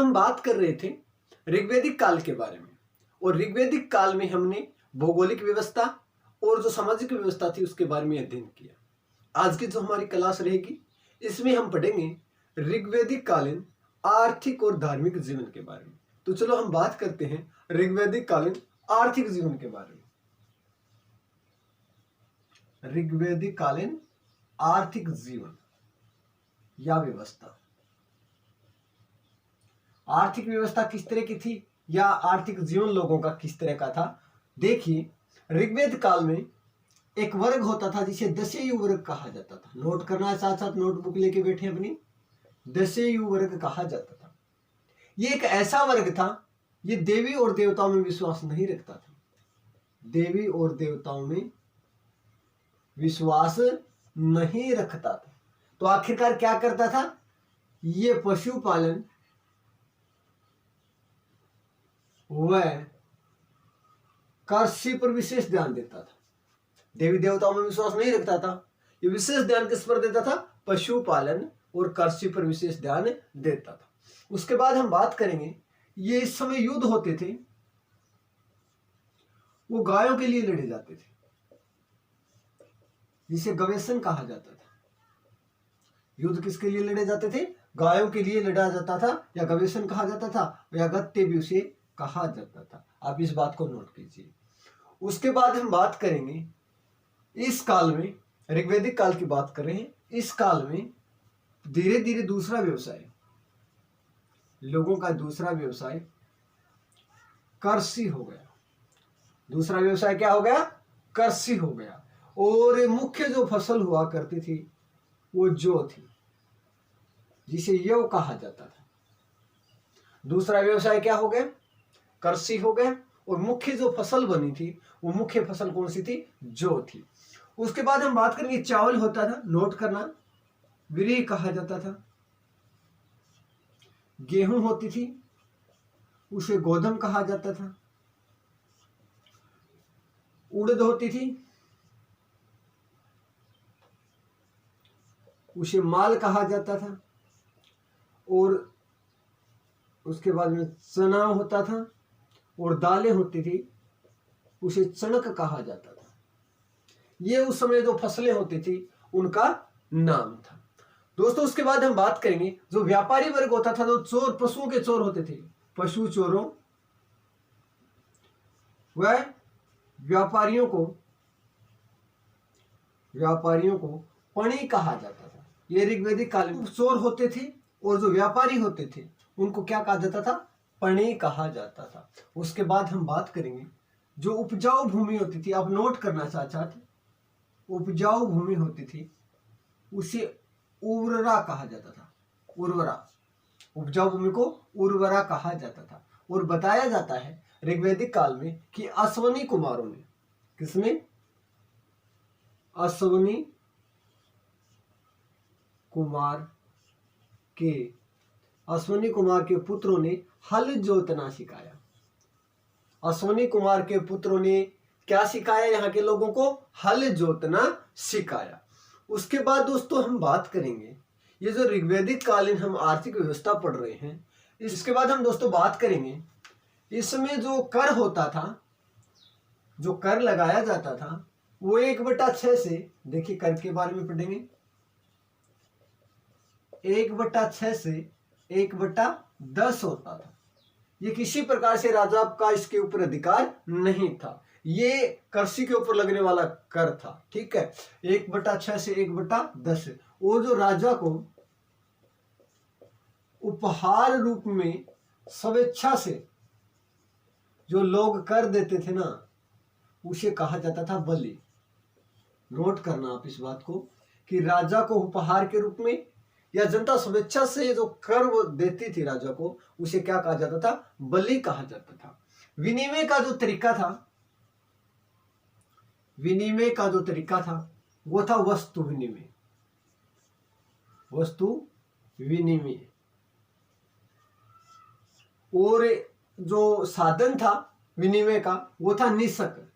दोस्तों हम बात कर रहे थे ऋग्वैदिक काल के बारे में, और ऋग्वैदिक काल में हमने भौगोलिक व्यवस्था और जो सामाजिक व्यवस्था थी उसके बारे में अध्ययन किया। आज की जो हमारी क्लास रहेगी इसमें हम पढ़ेंगे ऋग्वैदिक कालीन आर्थिक और धार्मिक जीवन के बारे में। तो चलो हम बात करते हैं ऋग्वैदिक कालीन आर्थिक जीवन के बारे में। ऋग्वैदिक कालीन आर्थिक जीवन या व्यवस्था, आर्थिक व्यवस्था किस तरह की थी या आर्थिक जीवन लोगों का किस तरह का था। देखिए, ऋग्वेद काल में एक वर्ग होता था जिसे दस्यु वर्ग कहा जाता था। नोट करना है, साथ साथ नोटबुक लेके बैठे अपनी। दस्यु वर्ग कहा जाता था। ये एक ऐसा वर्ग था, ये देवी और देवताओं में विश्वास नहीं रखता था। देवी और देवताओं में विश्वास नहीं रखता था। तो आखिरकार क्या करता था, ये पशुपालन वह कृषि पर विशेष ध्यान देता था। देवी देवताओं में विश्वास नहीं रखता था, ये विशेष ध्यान किस पर देता था, पशुपालन और कृषि पर विशेष ध्यान देता था। उसके बाद हम बात करेंगे, ये इस समय युद्ध होते थे, वो गायों के लिए लड़े जाते थे, जिसे गवेषण कहा जाता था। युद्ध किसके लिए लड़े जाते थे, गायों के लिए लड़ा जाता था, या गवेषण कहा जाता था, या गत्ते भी उसे कहा जाता था। आप इस बात को नोट कीजिए। उसके बाद हम बात करेंगे, इस काल में ऋग्वैदिक काल की बात कर रहे हैं, इस काल में धीरे धीरे दूसरा व्यवसाय, लोगों का दूसरा व्यवसाय कृषि हो गया। दूसरा व्यवसाय क्या हो गया, कृषि हो गया। और मुख्य जो फसल हुआ करती थी वो जौ थी, जिसे यव कहा जाता था। दूसरा व्यवसाय क्या हो गया, कृषि हो गया। और मुख्य जो फसल बनी थी वो मुख्य फसल कौन सी थी, जौ थी। उसके बाद हम बात करेंगे, चावल होता था, नोट करना, व्रीहि कहा जाता था। गेहूं होती थी, उसे गोधम कहा जाता था। उड़द होती थी, उसे माल कहा जाता था। और उसके बाद में चना होता था, और दालें होती थी, उसे चणक कहा जाता था। ये उस समय जो फसलें होती थी उनका नाम था। दोस्तों, उसके बाद हम बात करेंगे, जो व्यापारी वर्ग होता था, जो चोर, पशुओं के चोर होते थे, पशु चोरों, वह व्यापारियों को पणी कहा जाता था। ये ऋग्वैदिक काल में चोर होते थे, और जो व्यापारी होते थे उनको क्या कहा जाता था, पणी कहा जाता था। उसके बाद हम बात करेंगे, जो उपजाऊ भूमि होती थी, आप नोट करना साथ साथ, उपजाऊ भूमि होती थी उसे उर्वरा कहा जाता था। उर्वरा, उपजाऊ भूमि को उर्वरा कहा जाता था। और बताया जाता है ऋग्वैदिक काल में कि अश्वनी कुमारों ने, किसमें, अश्वनी कुमार के पुत्रों ने हल जोतना सिखाया। अश्वनी कुमार के पुत्रों ने क्या सिखाया, यहाँ के लोगों को हल जोतना सिखाया। उसके बाद दोस्तों हम बात करेंगे, ये जो ऋग्वैदिक कालीन हम आर्थिक व्यवस्था पढ़ रहे हैं, इसके बाद हम दोस्तों बात करेंगे, इसमें जो कर होता था, जो कर लगाया जाता था, वो 1/6 से, देखिए कर के बारे में पढ़ेंगे, 1/6 से 1/10 होता था। ये किसी प्रकार से राजा का इसके ऊपर अधिकार नहीं था, ये कृषि के ऊपर लगने वाला कर था। ठीक है, 1/6 से 1/10। और जो राजा को उपहार रूप में स्वेच्छा से जो लोग कर देते थे ना, उसे कहा जाता था बलि। नोट करना आप इस बात को, कि राजा को उपहार के रूप में या जनता स्वेच्छा से जो कर वो देती थी राजा को, उसे क्या कहा जाता था, बलि कहा जाता था। विनिमय का जो तरीका था, वो था वस्तु विनिमय। वस्तु विनिमय। और जो साधन था विनिमय का, वो था निषक।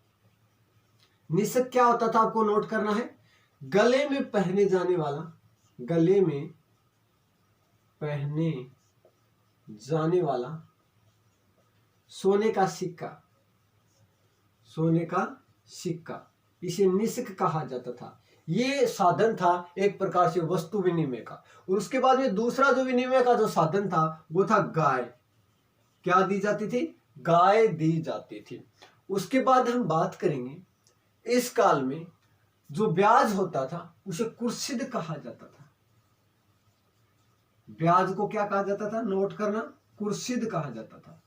निषक क्या होता था, आपको नोट करना है, गले में पहने जाने वाला सोने का सिक्का, सोने का सिक्का, इसे निस्क कहा जाता था। ये साधन था एक प्रकार से वस्तु विनिमय का। और उसके बाद में दूसरा जो विनिमय का जो साधन था वो था गाय। क्या दी जाती थी? गाय दी जाती थी। उसके बाद हम बात करेंगे इस काल में जो ब्याज होता था उसे कुर्सिद कहा जाता था। ब्याज को क्या कहा जाता था? नोट करना, कुर्सिद कहा जाता था।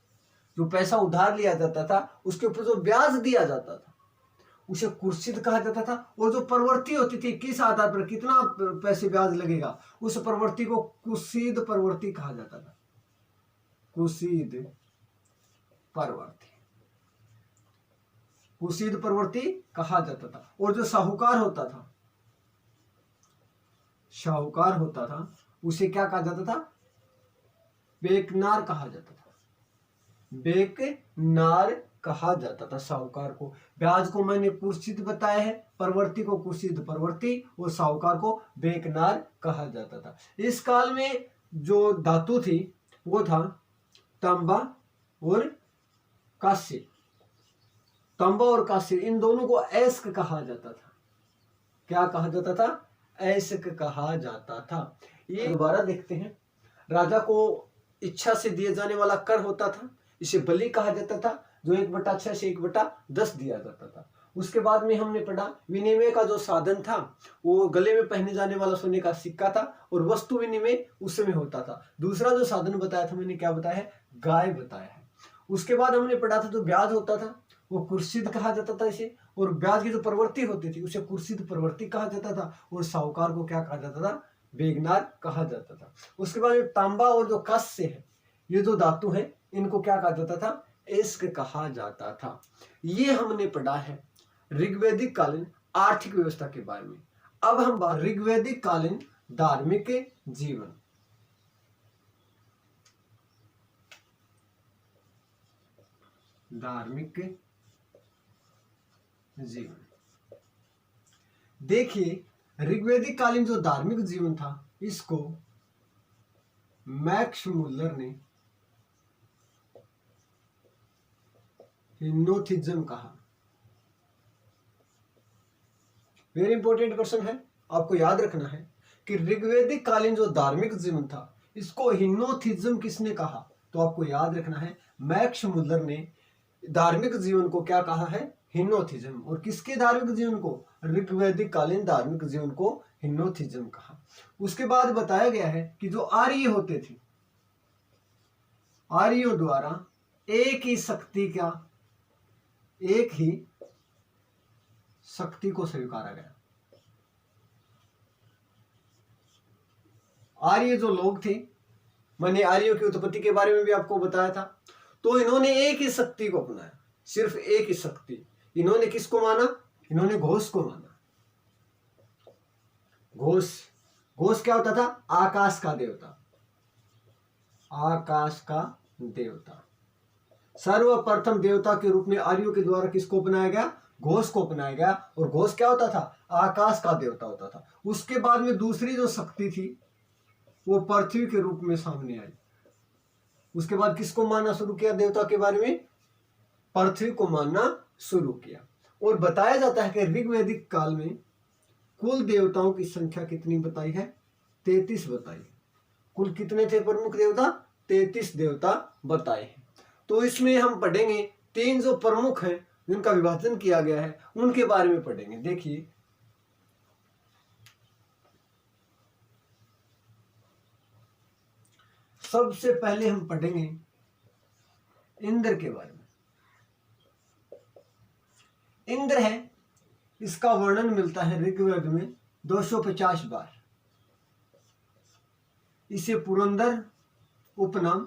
जो पैसा उधार लिया जाता था उसके ऊपर जो ब्याज दिया जाता था उसे कुर्सिद कहा जाता था। और जो प्रवृत्ति होती थी, किस आधार पर कितना पैसे ब्याज लगेगा, उस प्रवृत्ति को कुर्सिद प्रवृत्ति कहा जाता था। कुर्सिद प्रवृत्ति, कुर्सिद प्रवृत्ति कहा जाता था। और जो साहूकार होता था, साहूकार होता था, उसे क्या कहा जाता था? बेकनार कहा जाता था। बेकनार कहा जाता था साहूकार को। ब्याज को मैंने कुर्सिद बताया है, प्रवृत्ति को कुर्सिद प्रवृत्ति, और साहूकार को बेकनार कहा जाता था। इस काल में जो धातु थी वो था तांबा और कांस्य। तांबा और कांस्य, इन दोनों को ऐस्क कहा जाता था। क्या कहा जाता था? ऐस्क कहा जाता था। ये दोबारा देखते हैं। राजा को इच्छा से दिए जाने वाला कर होता था, इसे बलि कहा जाता था, जो 1/6 से 1/10 दिया जाता था। उसके बाद में हमने पढ़ा विनिमय का जो साधन था वो गले में पहने जाने वाला सोने का सिक्का था, और वस्तु विनिमय उसमें होता था। दूसरा जो साधन बताया था मैंने, क्या बताया है? गाय बताया है। उसके बाद हमने पढ़ा था जो ब्याज होता था वो कुर्सिद कहा जाता था इसे, और ब्याज की जो प्रवृत्ति होती थी उसे कुर्सिद प्रवृत्ति कहा जाता था, और साहूकार को क्या कहा जाता था? बेगनार कहा जाता था। उसके बाद तांबा और जो कांस्य है, ये जो धातु है, इनको क्या कहा जाता था? ऐस्क कहा जाता था। ये हमने पढ़ा है ऋग्वैदिक कालीन आर्थिक व्यवस्था के बारे में। अब हम बात ऋग्वैदिक कालीन धार्मिक जीवन। धार्मिक जीवन, देखिए ऋग्वैदिक कालीन जो धार्मिक जीवन था इसको मैक्स मुलर ने हिप्नोथिज्म कहा। वेरी इंपॉर्टेंट क्वेश्चन है, आपको याद रखना है कि ऋग्वैदिक कालीन जो धार्मिक जीवन था इसको हिप्नोथिज्म किसने कहा? तो आपको याद रखना है मैक्स मुलर ने धार्मिक जीवन को क्या कहा है? हिप्नोथिज्म। और किसके धार्मिक जीवन को? ऋग्वैदिक कालीन धार्मिक जीवन को हिप्नोथिज्म कहा। उसके बाद बताया गया है कि जो आर्य होते थे, आर्यों द्वारा एक ही शक्ति का, एक ही शक्ति को स्वीकारा गया। आर्य जो लोग थे, मैंने आर्यों की उत्पत्ति के बारे में भी आपको बताया था, तो इन्होंने एक ही शक्ति को अपनाया, सिर्फ एक ही शक्ति। इन्होंने किसको माना? इन्होंने घोष को माना। घोष, घोष क्या होता था? आकाश का देवता, आकाश का देवता। सर्वप्रथम देवता के रूप में आर्यों के द्वारा किसको अपनाया गया? घोष को अपनाया गया। और घोष क्या होता था? आकाश का देवता होता था। उसके बाद में दूसरी जो शक्ति थी वो पृथ्वी के रूप में सामने आई। उसके बाद किसको मानना शुरू किया देवता के बारे में? पृथ्वी को मानना शुरू किया। और बताया जाता है कि ऋग्वैदिक काल में कुल देवताओं की संख्या कितनी बताई है? 33 बताई। कुल कितने थे प्रमुख देवता? 33 देवता बताए हैं। तो इसमें हम पढ़ेंगे 3 जो प्रमुख हैं जिनका विभाजन किया गया है उनके बारे में पढ़ेंगे। देखिए सबसे पहले हम पढ़ेंगे इंद्र के बारे में। इंद्र है, इसका वर्णन मिलता है ऋग्वेद में 250 बार। इसे पुरंदर उपनाम,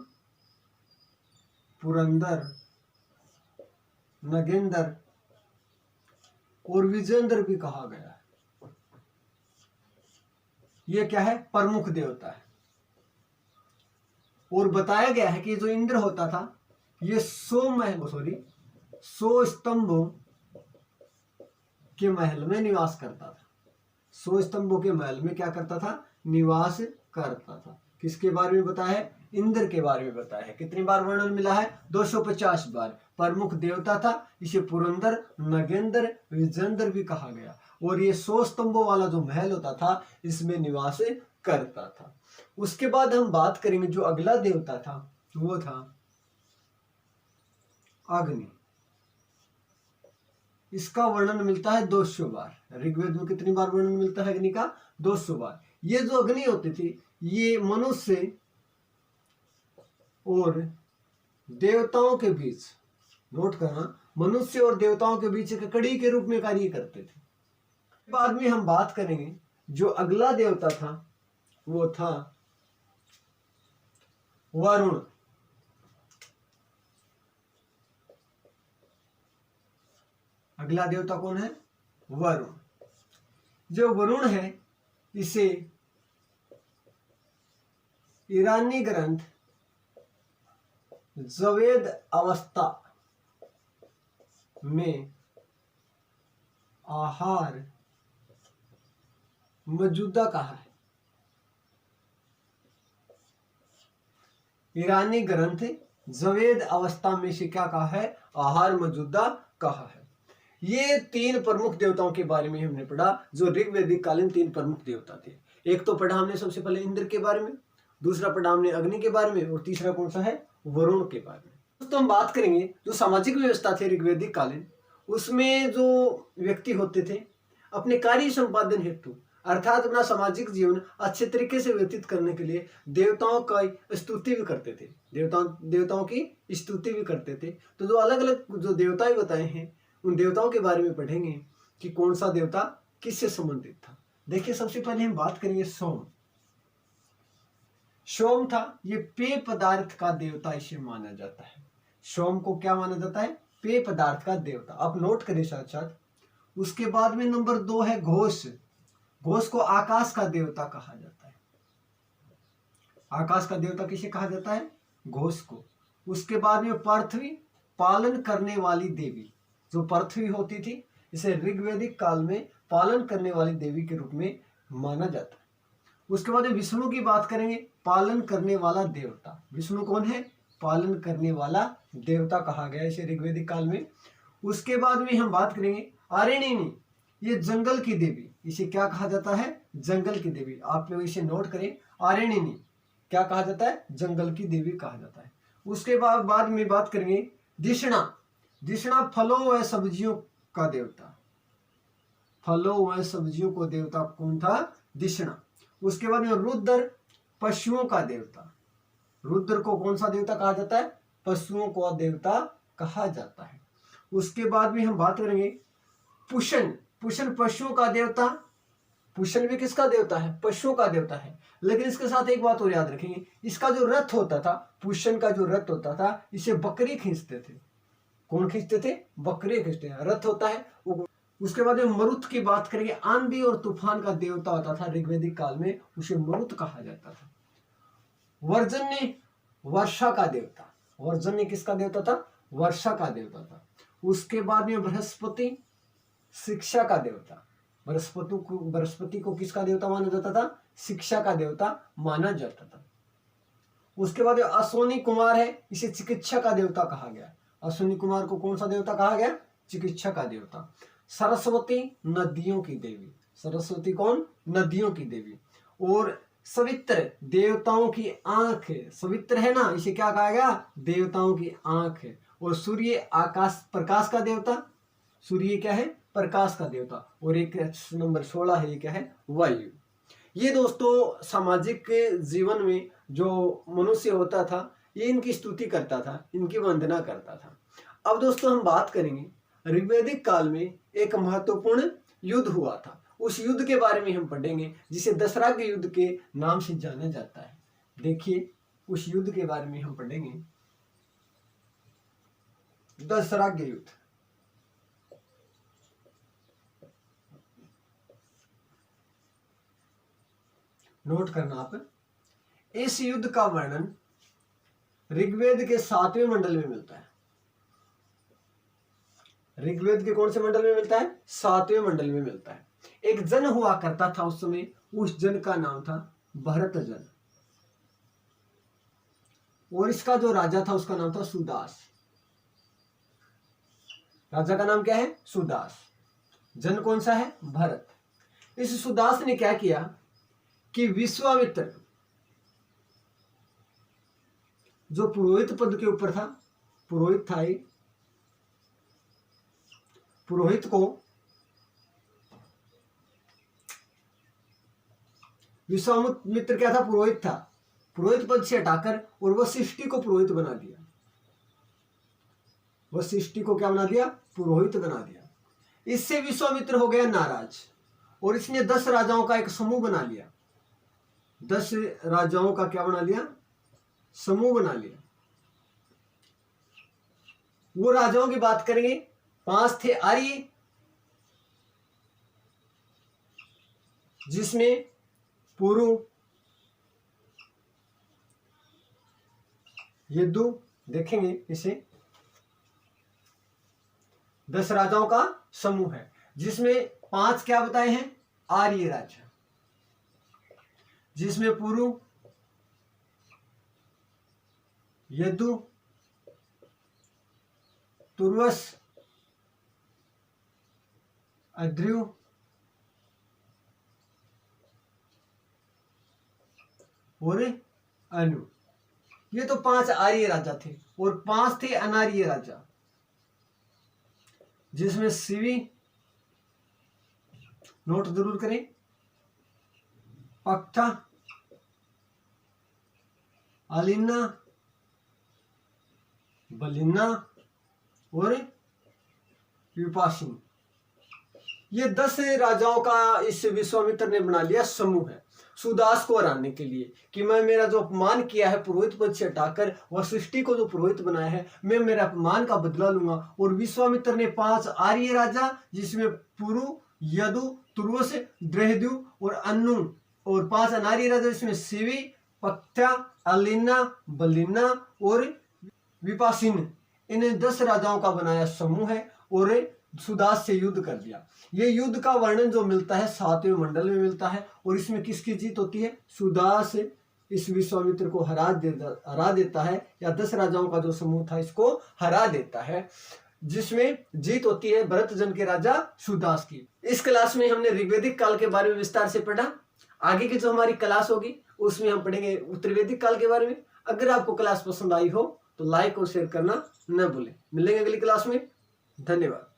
पुरंदर, नगेंद्र और विजेंद्र भी कहा गया है। यह क्या है? प्रमुख देवता है। और बताया गया है कि जो इंद्र होता था ये 100 स्तंभों के महल में निवास करता था। 100 स्तंभों के महल में क्या करता था? निवास करता था। किसके बारे में बताया है? इंद्र के बारे में बताया है। कितनी बार वर्णन मिला है? 250 बार। प्रमुख देवता था, इसे पुरंदर, नगेंद्र, विजेंद्र भी कहा गया। और ये 100 स्तंभों वाला जो महल होता था, इसमें निवास करता था। उसके बाद हम बात करेंगे, जो अगला देवता था वो था अग्नि। इसका वर्णन मिलता है 200 बार। ऋग्वेद में कितनी बार वर्णन मिलता है अग्नि का? 200 बार। ये जो अग्नि होती थी, ये मनुष्य और देवताओं के बीच, नोट करना, मनुष्य और देवताओं के बीच एक कड़ी के रूप में कार्य करते थे। बाद में हम बात करेंगे, जो अगला देवता था वो था वरुण। अगला देवता कौन है? वरुण। जो वरुण है, इसे ईरानी ग्रंथ जवेद अवस्था में आहार मौजूदा कहा है। ईरानी ग्रंथ जवेद अवस्था में से क्या कहा है? आहार मौजूदा कहा है। ये 3 प्रमुख देवताओं के बारे में हमने पढ़ा, जो ऋग्वैदिक कालीन 3 प्रमुख देवता थे। एक तो पढ़ा हमने सबसे पहले इंद्र के बारे में, दूसरा पढ़ा हमने अग्नि के बारे में, और तीसरा कौन सा है? वरुण के बारे में। दोस्तों हम बात करेंगे जो सामाजिक व्यवस्था थी ऋग्वैदिक कालीन, उसमें जो व्यक्ति होते थे अपने कार्य संपादन हेतु, अर्थात अपना सामाजिक जीवन अच्छे तरीके से व्यतीत करने के लिए देवताओं का स्तुति भी करते थे। देवताओं की स्तुति भी करते थे। तो जो अलग अलग जो देवताएं बताए हैं, उन देवताओं के बारे में पढ़ेंगे कि कौन सा देवता किससे संबंधित था। देखिए, सबसे पहले हम बात करेंगे सोम। सोम था, ये पेय पदार्थ का देवता इसे माना जाता है। सोम को क्या माना जाता है? पेय पदार्थ का देवता। आप नोट करें साथ साथ। उसके बाद में नंबर 2 है घोष। घोष को आकाश का देवता कहा जाता है। आकाश का देवता किसे कहा जाता है? घोष को। उसके बाद में पृथ्वी, पालन करने वाली देवी। जो पृथ्वी होती थी, इसे ऋग्वैदिक काल में पालन करने वाली देवी के रूप में माना जाता है। उसके बाद विष्णु की बात करेंगे, पालन करने वाला देवता। विष्णु कौन है? पालन करने वाला देवता कहा गया इसे ऋग्वैदिक काल में। उसके बाद में हम बात करेंगे आरिणिनी, ये जंगल की देवी। इसे क्या कहा जाता है? जंगल की देवी। आप लोग इसे नोट करें, आरिणिनी क्या कहा जाता है? जंगल की देवी कहा जाता है। उसके बाद में बात करेंगे धिषणा। धिषणा फलों व सब्जियों का देवता। फलों व सब्जियों को देवता कौन था? धिषणा। उसके बाद में रुद्र, पशुओं का देवता। रुद्र को कौन सा देवता कहा जाता है? पशुओं को देवता कहा जाता है। उसके बाद में हम बात करेंगे पुष्ण। पुष्ण पशुओं का देवता। पुष्ण भी किसका देवता है? पशुओं का देवता है। लेकिन इसके साथ एक बात और याद रखेंगे, इसका जो रथ होता था, पुष्ण का जो रथ होता था, इसे बकरी खींचते थे। कौन खींचते थे? बकरी खींचते हैं। रथ होता है वो। उसके बाद में मरुत की बात करेंगे, आंधी और तूफान का देवता होता था ऋग्वैदिक काल में, उसे मरुत कहा जाता था। वर्जन्य, वर्षा का देवता। वर्जन्य किसका देवता था? वर्षा का देवता था। उसके बाद में बृहस्पति, शिक्षा का देवता। बृहस्पति को किसका देवता माना जाता था? शिक्षा का देवता माना जाता था। उसके बाद अश्विनी कुमार है, इसे चिकित्सा का देवता कहा गया। अश्विनी कुमार को कौन सा देवता कहा गया? चिकित्सा का देवता। सरस्वती, नदियों की देवी। सरस्वती कौन? नदियों की देवी। और सवित्र, देवताओं की आंख है। सवित्र है ना, इसे क्या कहा गया? देवताओं की आंख है। और सूर्य, आकाश, प्रकाश का देवता। सूर्य क्या है? प्रकाश का देवता। और एक नंबर 16 है, ये क्या है? वायु। ये दोस्तों सामाजिक जीवन में जो मनुष्य होता था, ये इनकी स्तुति करता था, इनकी वंदना करता था। अब दोस्तों हम बात करेंगे, ऋग्वैदिक काल में एक महत्वपूर्ण युद्ध हुआ था। उस युद्ध के बारे में हम पढ़ेंगे, जिसे दशरथ के युद्ध के नाम से जाना जाता है। देखिए, उस युद्ध के बारे में हम पढ़ेंगे, दशरथ के युद्ध। नोट करना आप। इस युद्ध का वर्णन ऋग्वेद के 7वें मंडल में मिलता है। ऋग्वेद के कौन से मंडल में मिलता है? 7वें मंडल में मिलता है। एक जन हुआ करता था उस समय, उस जन का नाम था भरत जन। और इसका जो राजा था उसका नाम था सुदास। राजा का नाम क्या है? सुदास। जन कौन सा है? भरत। इस सुदास ने क्या किया कि विश्वामित्र जो पुरोहित पद के ऊपर था, पुरोहित था, पुरोहित को विश्वामित्र क्या था? पुरोहित था। पुरोहित पद से हटाकर और वशिष्ठी को पुरोहित बना दिया। वशिष्ठी को क्या बना दिया? पुरोहित बना दिया। इससे विश्वामित्र हो गया नाराज और इसने 10 राजाओं का एक समूह बना लिया। 10 राजाओं का क्या बना लिया? समूह बना लिया। वो राजाओं की बात करेंगे। 5 थे आर्य, जिसमें पुरु, यदु, देखेंगे इसे। 10 राजाओं का समूह है जिसमें 5 क्या बताए हैं? आर्य राजा, जिसमें पुरु, यदु, तुर्वस, अद्रु और अनु। ये तो 5 आर्य राजा थे और 5 थे अनार्य राजा, जिसमें शिवी, नोट जरूर करें, पक्था, अलिन्ना, बलिन्ना और विपाशिनी। ये 10 राजाओं का इस विश्वामित्र ने बना लिया समूह है सुदास को हराने के लिए, कि मैं मेरा जो अपमान किया है पुरोहित पद से हटाकर वशिष्ठी को जो पुरोहित बनाया है, मैं मेरे अपमान का बदला लूंगा। और विश्वामित्र ने 5 आर्य राजा, जिसमें पुरु, यदु, तुर्वस, द्रहद्यु और अन्नु, और 5 अनार्य राजा जिसमें शिवी, पक्त्या, अलिन्ना, बलिन्ना और विपाशिन, इन 10 राजाओं का बनाया समूह है और सुदास से युद्ध कर दिया। ये युद्ध का वर्णन जो मिलता है 7वें मंडल में मिलता है और इसमें किसकी जीत होती है? सुदास इस विश्वामित्र को हरा देता है, या 10 राजाओं का जो समूह था इसको हरा देता है, जिसमें जीत होती है भरत जन के राजा सुदास की। इस क्लास में हमने ऋग्वेदिक काल के बारे में विस्तार से पढ़ा। आगे की जो हमारी क्लास होगी उसमें हम पढ़ेंगे उत्तरवैदिक काल के बारे में। अगर आपको क्लास पसंद आई हो तो लाइक और शेयर करना न भूलें। मिलेंगे अगली क्लास में। धन्यवाद।